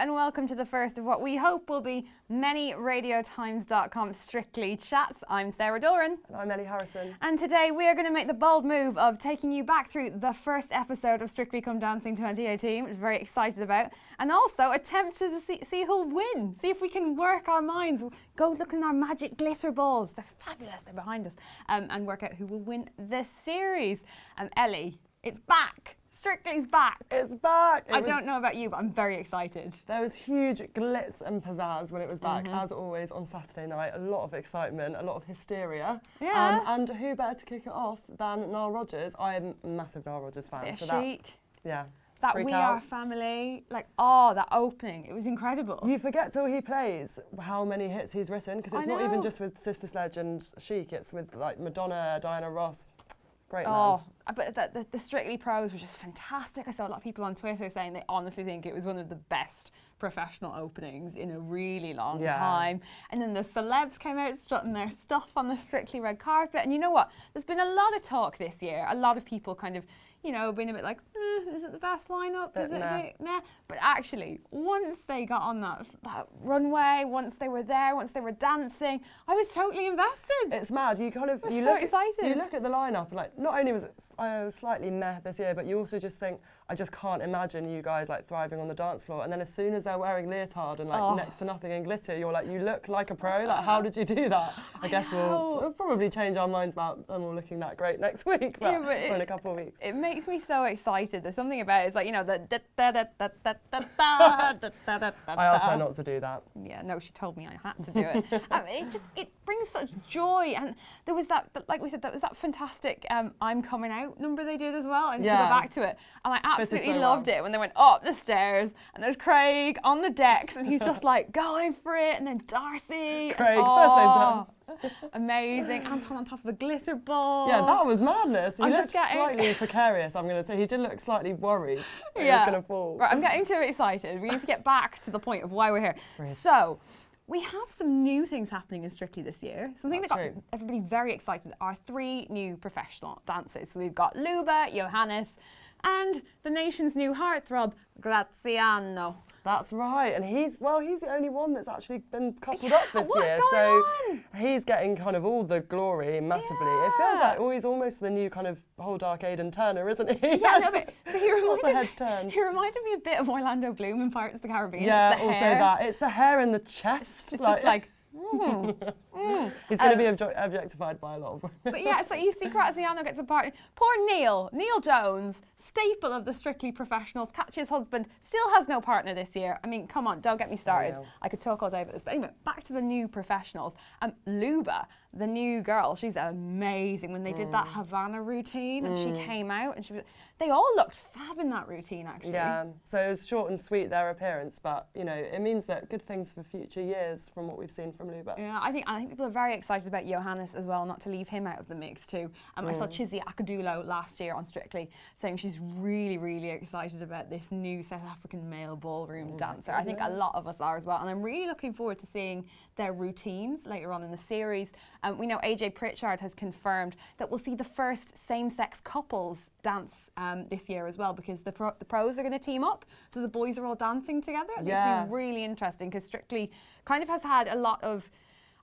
and welcome to the first of what we hope will be many radiotimes.com Strictly Chats. I'm Sarah Doran. And I'm Ellie Harrison. And today we are going to make the bold move of taking you back through the first episode of Strictly Come Dancing 2018, which we're very excited about, and also attempt to see who'll win, see if we can work our minds, go look in our magic glitter balls, they're fabulous, they're behind us, and work out who will win this series. Ellie, it's back. Strictly's back. It's back. I don't know about you, but I'm very excited. There was huge glitz and pizzazz when it was back, as always on Saturday night. A lot of excitement, a lot of hysteria. Yeah. And who better to kick it off than Nile Rodgers? I am a massive Nile Rodgers fan. Bit so chic. That We Are Family, that opening, it was incredible. You forget till he plays how many hits he's written, because it's not even just with Sister Sledge and Chic, it's with like Madonna, Diana Ross. Great man. But the Strictly pros were just fantastic. I saw a lot of people on Twitter saying they honestly think it was one of the best professional openings in a really long time. And then the celebs came out strutting their stuff on the Strictly red carpet. And you know what? There's been a lot of talk this year. A lot of people kind of, being a bit like, is it the best lineup? Is it a bit meh? But actually, once they got on that runway, once they were there, once they were dancing, I was totally invested. It's mad. You kind of you look at the lineup and like, not only was it slightly meh this year, but you also just think, I just can't imagine you guys like thriving on the dance floor. And then as soon as they're wearing leotard and like next to nothing in glitter, you're like, you look like a pro. Like, how did you do that? I guess we'll probably change our minds about them all looking that great next week, but in a couple of weeks. It makes me so excited. There's something about it. It's like, I asked her not to do that. Yeah, no, she told me I had to do it. It brings such joy. And there was that, like we said, that was that fantastic I'm Coming Out number they did as well. And to go back to it. And I absolutely loved it when they went up the stairs and there's Craig on the decks and he's just like going for it. And then Darcy. Craig, first name's Hans. Amazing. Anton on top of a glitter ball. Yeah, that was madness. He looked slightly precarious, I'm going to say. He did look slightly worried that he was going to fall. Right, I'm getting too excited. We need to get back to the point of why we're here. Brilliant. So, we have some new things happening in Strictly this year. Something that got everybody very excited are 3 new professional dancers. So we've got Luba, Johannes, and the nation's new heartthrob, Graziano. That's right, and he's the only one that's actually been coupled up this year. He's getting kind of all the glory massively. It feels like he's almost the new kind of whole dark Aidan Turner, isn't he? Yeah, no, but so he reminded me a bit of Orlando Bloom in Pirates of the Caribbean. Yeah, also that. It's the hair in the chest. It's just like he's going to be objectified by a lot of women. But yeah, it's like you see Graziano gets a part. Poor Neil Jones, staple of the Strictly professionals, Katya's husband, still has no partner this year. I mean, come on, don't get me started. I could talk all day about this. But anyway, back to the new professionals. Luba, the new girl, she's amazing. When they did that Havana routine and she came out and they all looked fab in that routine, actually. Yeah, so it was short and sweet, their appearance, but, it means that good things for future years from what we've seen from Luba. Yeah, I think people are very excited about Johannes as well, not to leave him out of the mix too. I saw Chizzy Akadulo last year on Strictly saying she's really, really excited about this new South African male ballroom dancer. I think a lot of us are as well, and I'm really looking forward to seeing their routines later on in the series. We know AJ Pritchard has confirmed that we'll see the first same-sex couples dance this year as well, because the pros are going to team up, so the boys are all dancing together. It's been really interesting because Strictly kind of has had a lot of,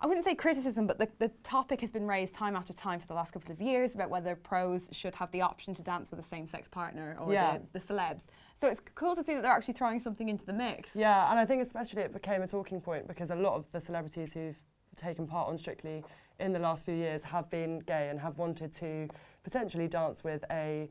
I wouldn't say criticism, but the topic has been raised time after time for the last couple of years about whether pros should have the option to dance with a same-sex partner or the celebs. So it's cool to see that they're actually throwing something into the mix. Yeah, and I think especially it became a talking point because a lot of the celebrities who've taken part on Strictly in the last few years have been gay and have wanted to potentially dance with a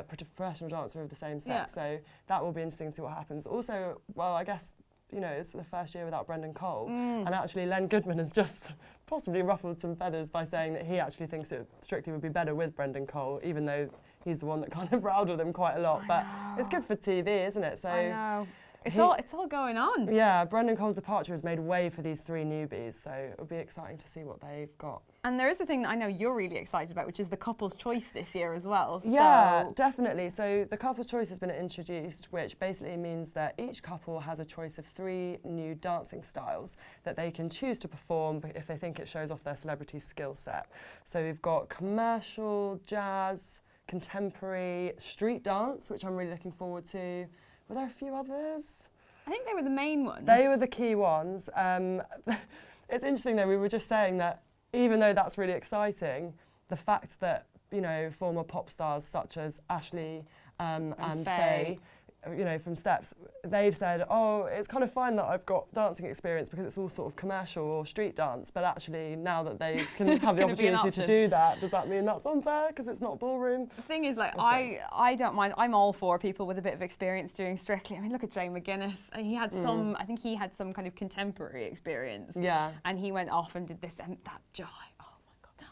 professional dancer of the same sex. So that will be interesting to see what happens. Also, well, I guess, it's the first year without Brendan Cole. And actually Len Goodman has just possibly ruffled some feathers by saying that he actually thinks it Strictly would be better with Brendan Cole, even though he's the one that kind of riled with him quite a lot. But it's good for TV, isn't it? So I know. It's all going on. Yeah, Brendan Cole's departure has made way for these 3 newbies, so it'll be exciting to see what they've got. And there is a thing that I know you're really excited about, which is the couple's choice this year as well. Yeah, definitely. So the couple's choice has been introduced, which basically means that each couple has a choice of 3 new dancing styles that they can choose to perform if they think it shows off their celebrity skill set. So we've got commercial, jazz, contemporary, street dance, which I'm really looking forward to. Were there a few others? I think they were the main ones. They were the key ones. It's interesting though, we were just saying that even though that's really exciting, the fact that, you know, former pop stars such as Ashley and Faye, you know, from Steps, they've said, oh, it's kind of fine that I've got dancing experience because it's all sort of commercial or street dance, but actually now that they can have the opportunity to do that, does that mean that's unfair because it's not ballroom? The thing is, like, I don't mind. I'm all for people with a bit of experience doing Strictly. I mean, look at Jay McGuinness. He had some, I think he had some kind of contemporary experience. Yeah. And he went off and did this and that jive.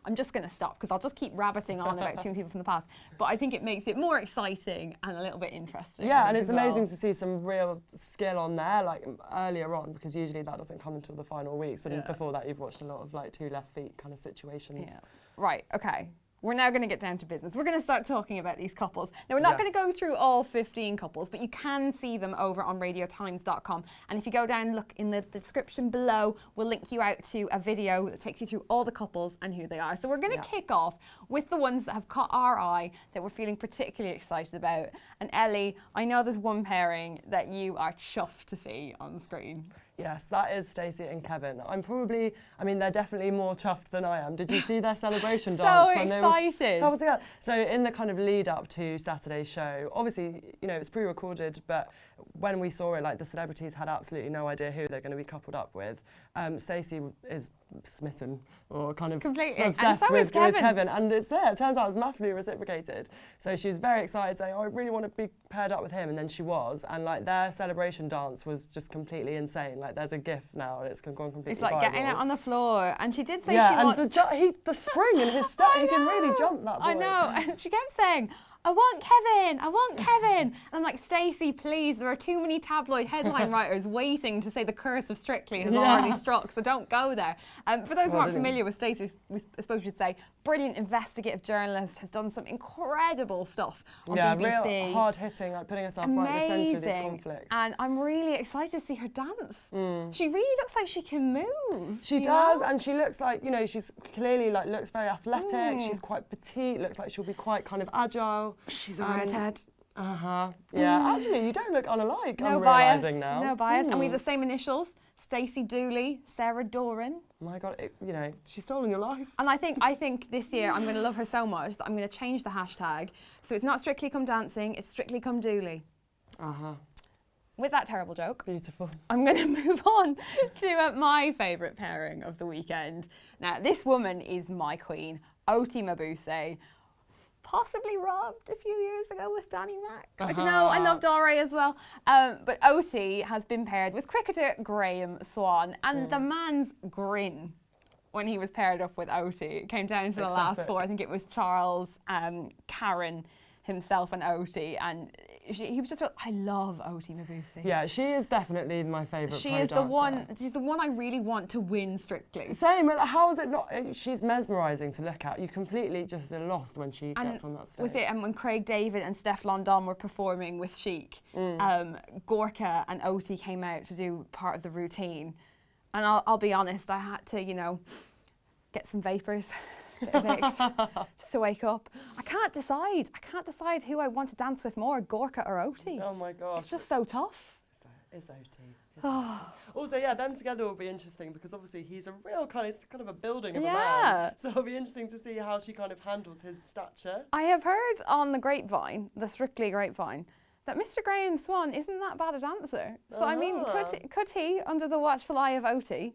I'm just going to stop because I'll just keep rabbiting on about two people from the past. But I think it makes it more exciting and a little bit interesting. Yeah, and it's amazing to see some real skill on there, like earlier on, because usually that doesn't come until the final weeks. And before that, you've watched a lot of like 2 left feet kind of situations. Yeah. Right, okay. We're now going to get down to business. We're going to start talking about these couples. Now, we're not going to go through all 15 couples, but you can see them over on radiotimes.com. And if you go down and look in the description below, we'll link you out to a video that takes you through all the couples and who they are. So we're going to kick off with the ones that have caught our eye, that we're feeling particularly excited about. And Ellie, I know there's one pairing that you are chuffed to see on screen. Yes, that is Stacey and Kevin. They're definitely more chuffed than I am. Did you see their celebration dance when they were coupled together? So in the kind of lead up to Saturday's show, obviously, you know, it's pre-recorded, but when we saw it, like, the celebrities had absolutely no idea who they're going to be coupled up with. Stacey is smitten or kind of obsessed with Kevin. And it turns out it was massively reciprocated. So she was very excited, saying, oh, I really want to be paired up with him. And then she was. And like their celebration dance was just completely insane. Like there's a GIF now and it's gone completely It's like viral. Getting it on the floor. And she did say she the spring in his step, he can really jump, that boy. I know. And she kept saying, I want Kevin, I want Kevin. And I'm like, Stacey, please, there are too many tabloid headline writers waiting to say the curse of Strictly has already struck, so don't go there. For those who aren't familiar with Stacey, I suppose we should say, brilliant investigative journalist, has done some incredible stuff on BBC. Yeah, real hard-hitting, like putting herself right in the centre of these conflicts. And I'm really excited to see her dance. She really looks like she can move. She does, and she looks like, you know, she's clearly like looks very athletic. She's quite petite, looks like she'll be quite kind of agile. She's a redhead. Yeah, actually, you don't look unalike. No I'm bias. realising now. No bias. And we have the same initials. Stacey Dooley, Sarah Doran. Oh my God, you know, she's stolen your life. And I think this year I'm going to love her so much that I'm going to change the hashtag. So it's not Strictly Come Dancing, it's Strictly Come Dooley. With that terrible joke, beautiful. I'm going to move on to my favourite pairing of the weekend. Now, this woman is my queen, Oti Mabuse. Possibly robbed a few years ago with Danny Mac. But you know, I love Dore as well. But Oti has been paired with cricketer Graham Swan, and the man's grin when he was paired up with Oti, it came down to the last 4. I think it was Charles, Karen, himself and Oti, and he was just, I love Oti Mabuse. Yeah, she is definitely my favourite pro dancer. She's the one I really want to win Strictly. Same, how is it not? She's mesmerising to look at. You completely just are lost when she gets on that stage. Was it, and when Craig David and Steph London were performing with Chic, Gorka and Oti came out to do part of the routine. And I'll be honest, I had to, you know, get some vapours. Just to wake up. I can't decide who I want to dance with more, Gorka or Oti. Oh my gosh. It's just so tough. It's Oti. Also, yeah, them together will be interesting because obviously he's a real kind of a building of a man. So it'll be interesting to see how she kind of handles his stature. I have heard on the grapevine, the Strictly grapevine, that Mr. Graham Swan isn't that bad a dancer. So I mean, could he, under the watchful eye of Oti,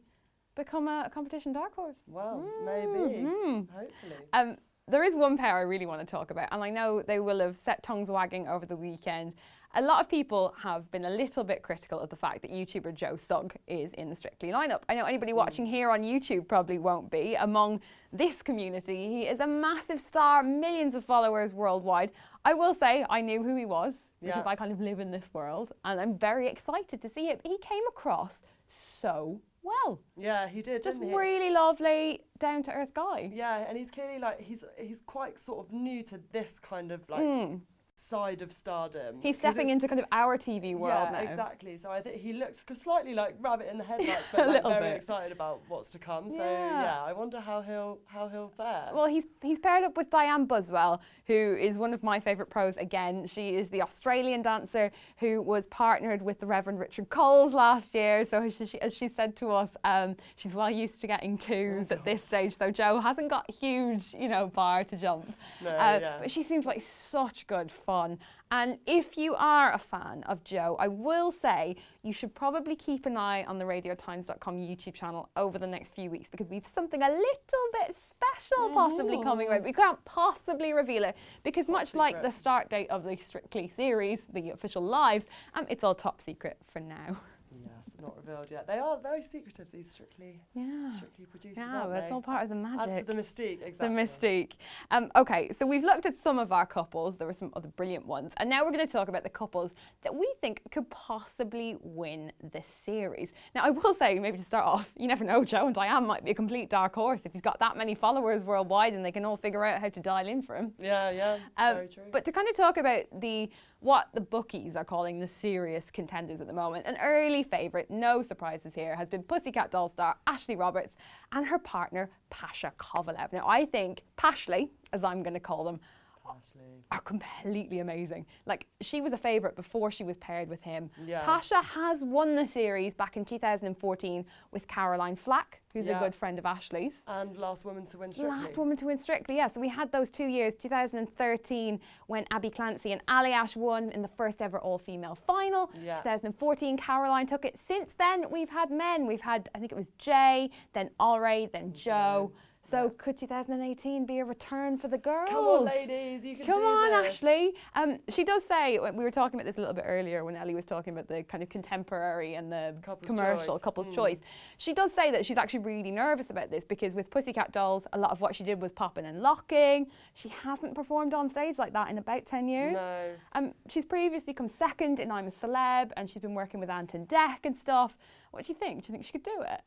become a competition dark horse? Well, maybe. Hopefully. There is one pair I really want to talk about, and I know they will have set tongues wagging over the weekend. A lot of people have been a little bit critical of the fact that YouTuber Joe Sugg is in the Strictly lineup. I know anybody watching here on YouTube probably won't be. Among this community, he is a massive star, millions of followers worldwide. I will say I knew who he was because I kind of live in this world, and I'm very excited to see it. He came across so well. Yeah, he did, just didn't he? Really lovely, down-to-earth guy. Yeah, and he's clearly like, he's quite sort of new to this kind of like side of stardom. He's stepping into kind of our TV world now. Yeah, exactly. So I think he looks slightly like rabbit in the headlights, but like very excited about what's to come. So yeah, I wonder how he'll fare. Well, he's paired up with Diane Buswell, who is one of my favourite pros again. She is the Australian dancer who was partnered with the Reverend Richard Coles last year. So as she said to us, she's well used to getting twos at this stage. So Joe hasn't got a huge, bar to jump. No, but she seems like such good fun. And if you are a fan of Joe, I will say you should probably keep an eye on the RadioTimes.com YouTube channel over the next few weeks, because we've something a little bit special possibly coming out. We can't possibly reveal it because much like the start date of the Strictly series, the official lives, it's all top secret for now. Yes, not revealed yet. They are very secretive, these Strictly producers, aren't but it's all part of the magic. Adds to the mystique, exactly. The mystique. Okay, so we've looked at some of our couples. There were some other brilliant ones. And now we're going to talk about the couples that we think could possibly win this series. Now, I will say, maybe to start off, you never know, Joe and Diane might be a complete dark horse if he's got that many followers worldwide and they can all figure out how to dial in for him. Yeah, very true. But to kind of talk about what the bookies are calling the serious contenders at the moment, an early favourite, no surprises here, has been Pussycat Doll star Ashley Roberts and her partner Pasha Kovalev. Now, I think Pashley, as I'm going to call them, are completely amazing. Like, she was a favourite before she was paired with him. Yeah. Pasha has won the series back in 2014 with Caroline Flack, who's a good friend of Ashley's. And last woman to win Strictly. Last woman to win Strictly, yeah. So we had those 2 years, 2013 when Abby Clancy and Ali Ash won in the first ever all-female final. Yeah. 2014, Caroline took it. Since then, we've had men. We've had, I think it was Jay, then Allray, then Joe. So could 2018 be a return for the girls? Come on, ladies, you can do this. Come on, Ashley. She does say, we were talking about this a little bit earlier when Ellie was talking about the kind of contemporary and the couple's choice. She does say that she's actually really nervous about this because with Pussycat Dolls, a lot of what she did was popping and locking. She hasn't performed on stage like that in about 10 years. No. She's previously come second in I'm a Celeb, and she's been working with Ant and Dec and stuff. What do you think? Do you think she could do it?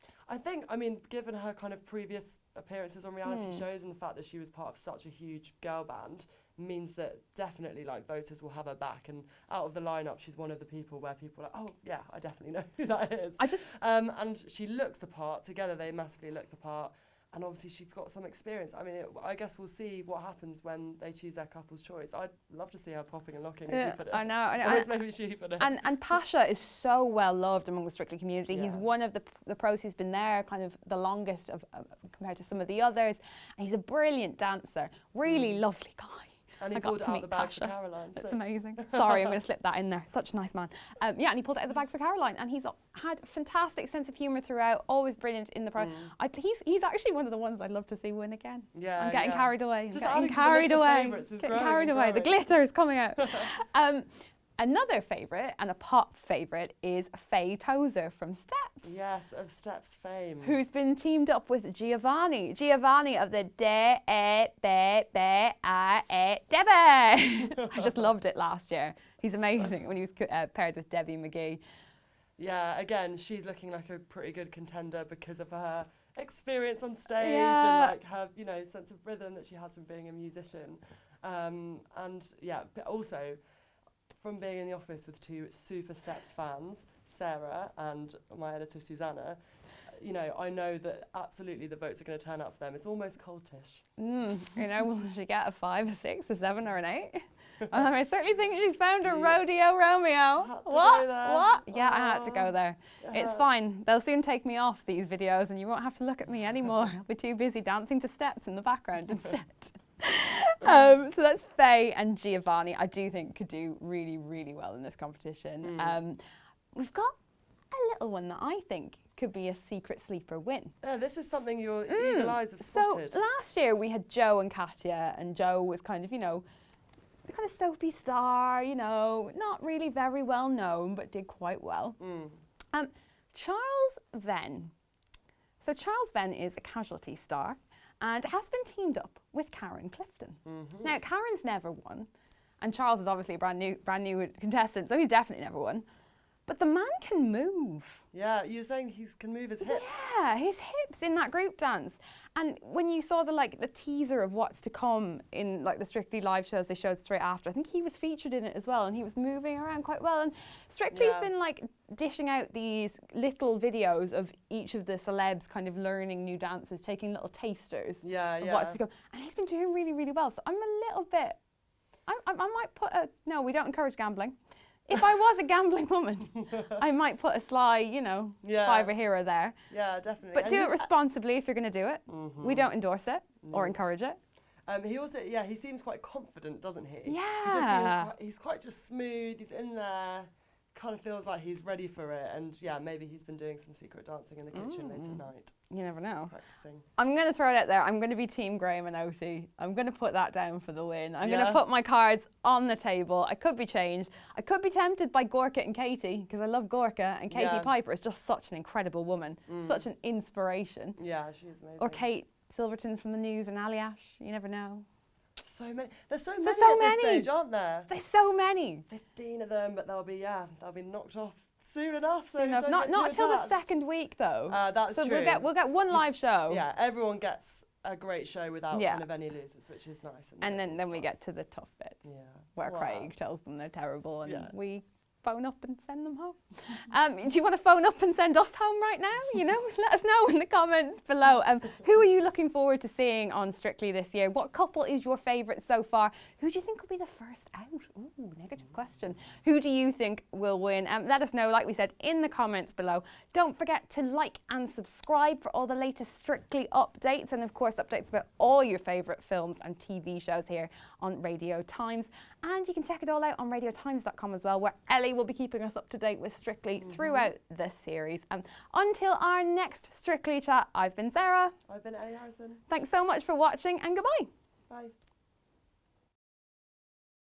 I mean, given her kind of previous appearances on reality shows and the fact that she was part of such a huge girl band, means that definitely like voters will have her back. And out of the lineup, she's one of the people where people are like, oh yeah, I definitely know who that is. And she looks the part. Together, they massively look the part. And obviously, she's got some experience. I mean, I guess we'll see what happens when they choose their couple's choice. I'd love to see her popping and locking, as you put it. I know. Maybe she put it. And Pasha is so well loved among the Strictly community. Yeah. He's one of the pros who's been there kind of the longest compared to some of the others. And he's a brilliant dancer, really lovely guy. And he pulled it out of the bag for Caroline. That's amazing. Sorry, I'm going to slip that in there. Such a nice man. And he pulled it out of the bag for Caroline. And he's had a fantastic sense of humour throughout, always brilliant in the pro. He's actually one of the ones I'd love to see win again. Yeah, I'm getting carried away. Just getting carried away. Getting carried away. The glitter is coming out. Another favourite, and a pop favourite, is Faye Tozer from Steps. Yes, of Steps fame. Who's been teamed up with Giovanni. Giovanni of the De-E-Be-Be-A-E-Debe. I just loved it last year. He's amazing when he was paired with Debbie McGee. Yeah, again, she's looking like a pretty good contender because of her experience on stage and like her, sense of rhythm that she has from being a musician. But also from being in the office with two super Steps fans, Sarah and my editor Susanna, I know that absolutely the votes are going to turn up for them. It's almost cultish. Will she get a 5, a 6, a 7 or an 8? I certainly think she's found a rodeo Romeo. What? Yeah, I had to go there. It's fine. They'll soon take me off these videos and you won't have to look at me anymore. I'll be too busy dancing to Steps in the background instead. So that's Faye and Giovanni. I do think could do really, really well in this competition. We've got a little one that I think could be a secret sleeper win. Yeah, this is something your eagle eyes have spotted. So last year we had Joe and Katya, and Joe was kind of, the kind of soapy star, not really very well known, but did quite well. Charles Venn. So Charles Venn is a Casualty star and has been teamed up with Karen Clifton. Now, Karen's never won, and Charles is obviously a brand new contestant, so he's definitely never won. But the man can move. Yeah, you're saying he can move his hips. Yeah, his hips in that group dance. And when you saw the teaser of what's to come in like the Strictly live shows they showed straight after, I think he was featured in it as well, and he was moving around quite well. And Strictly's been like dishing out these little videos of each of the celebs kind of learning new dances, taking little tasters of what's to come. And he's been doing really, really well. So I'm a little bit, I might put no, we don't encourage gambling. If I was a gambling woman, I might put a sly, fiver here or there. Yeah, definitely. But do it responsibly if you're going to do it. We don't endorse it or encourage it. He also, he seems quite confident, doesn't he? Yeah. He just seems he's quite just smooth. He's in there. Kind of feels like he's ready for it. And maybe he's been doing some secret dancing in the kitchen late at night. You never know. Practicing. I'm going to throw it out there. I'm going to be Team Graham and Oti. I'm going to put that down for the win. I'm going to put my cards on the table. I could be changed. I could be tempted by Gorka and Katie, because I love Gorka, and Katie Piper is just such an incredible woman, such an inspiration. Yeah, she is amazing. Or Kate Silverton from the News and Aliash. You never know. So many. There's so many at this stage, aren't there? There's so many. 15 of them, but they'll be knocked off soon enough. So soon enough. Not until the second week though. That's so true. We'll get one live show. Yeah, everyone gets a great show without kind of any losers, which is nice. And then we get to the tough bits. Yeah. Where Craig tells them they're terrible and we phone up and send them home. Do you want to phone up and send us home right now? Let us know in the comments below. Who are you looking forward to seeing on Strictly this year? What couple is your favourite so far? Who do you think will be the first out? Ooh, negative question. Who do you think will win? Let us know, like we said, in the comments below. Don't forget to like and subscribe for all the latest Strictly updates, and of course updates about all your favourite films and TV shows here on Radio Times. And you can check it all out on radiotimes.com as well, where Ellie will be keeping us up to date with Strictly throughout this series. Until our next Strictly chat, I've been Sarah. I've been Ellie Harrison. Thanks so much for watching, and goodbye. Bye.